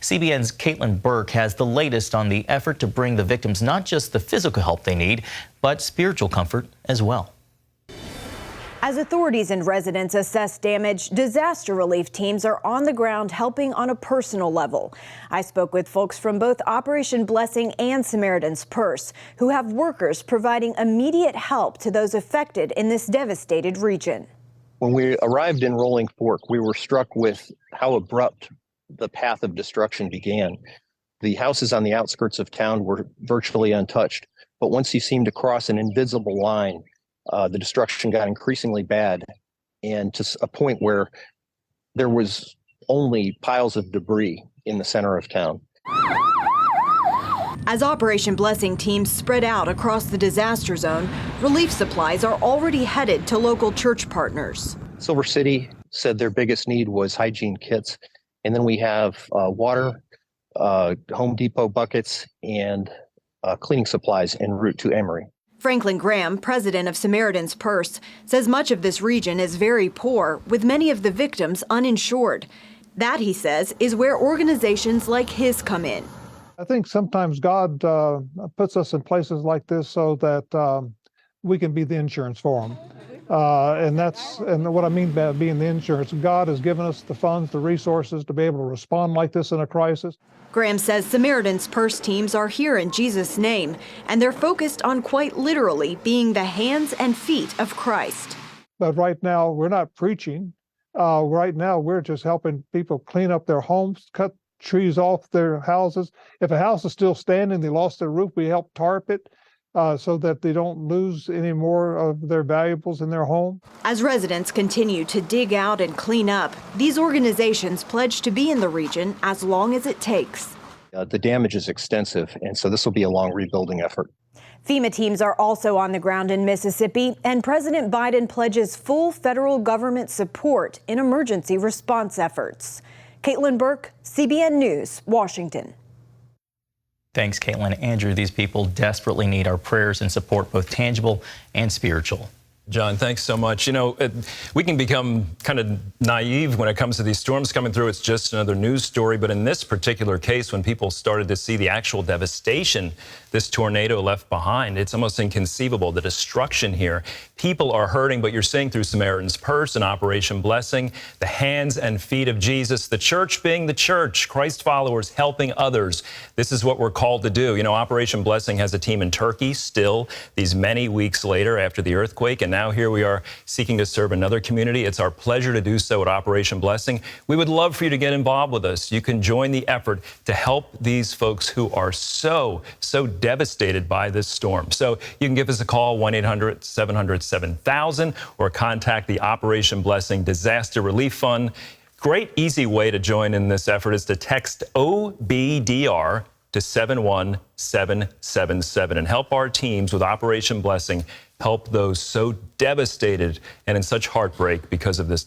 CBN's Burke has the latest on the effort to bring the victims not just the physical help they need, but spiritual comfort as well. As authorities and residents assess damage, disaster relief teams are on the ground helping on a personal level. I spoke with folks from both Operation Blessing and Samaritan's Purse, who have workers providing immediate help to those affected in this devastated region. When we arrived in Rolling Fork, we were struck with how abrupt the path of destruction began. The houses on the outskirts of town were virtually untouched, but once you seemed to cross an invisible line, the destruction got increasingly bad, and to a point where there was only piles of debris in the center of town. As Operation Blessing teams spread out across the disaster zone, relief supplies are already headed to local church partners. Silver City said their biggest need was hygiene kits, and then we have water, Home Depot buckets, and cleaning supplies en route to Emory. Franklin Graham, president of Samaritan's Purse, says much of this region is very poor, with many of the victims uninsured. That, he says, is where organizations like his come in. I think sometimes God puts us in places like this so that we can be the insurance for them. And what I mean by being the insurance, God has given us the funds, the resources to be able to respond like this in a crisis. Graham says Samaritan's Purse teams are here in Jesus' name, and they're focused on quite literally being the hands and feet of Christ. But right now, we're not preaching. Right now, we're just helping people clean up their homes, cut trees off their houses. If a house is still standing, they lost their roof, we help tarp it so that they don't lose any more of their valuables in their home. As residents continue to dig out and clean up, these organizations pledge to be in the region as long as it takes. The damage is extensive, and so this will be a long rebuilding effort. FEMA teams are also on the ground in Mississippi, and President Biden pledges full federal government support in emergency response efforts. Burke, CBN News, Washington. Thanks, Caitlin. Andrew, these people desperately need our prayers and support, both tangible and spiritual. John, thanks so much. You know, we can become kind of naive when it comes to these storms coming through. It's just another news story. But in this particular case, when people started to see the actual devastation this tornado left behind, it's almost inconceivable, the destruction here. People are hurting, but you're seeing through Samaritan's Purse and Operation Blessing, the hands and feet of Jesus, the church being the church, Christ followers helping others. This is what we're called to do. You know, Operation Blessing has a team in Turkey still these many weeks later after the earthquake, and now here we are seeking to serve another community. It's our pleasure to do so at Operation Blessing. We would love for you to get involved with us. You can join the effort to help these folks who are so devastated by this storm. So you can give us a call, 1-800-700-7000, or contact the Operation Blessing Disaster Relief Fund. Great, easy way to join in this effort is to text OBDR to 71777 and help our teams with Operation Blessing help those so devastated and in such heartbreak because of this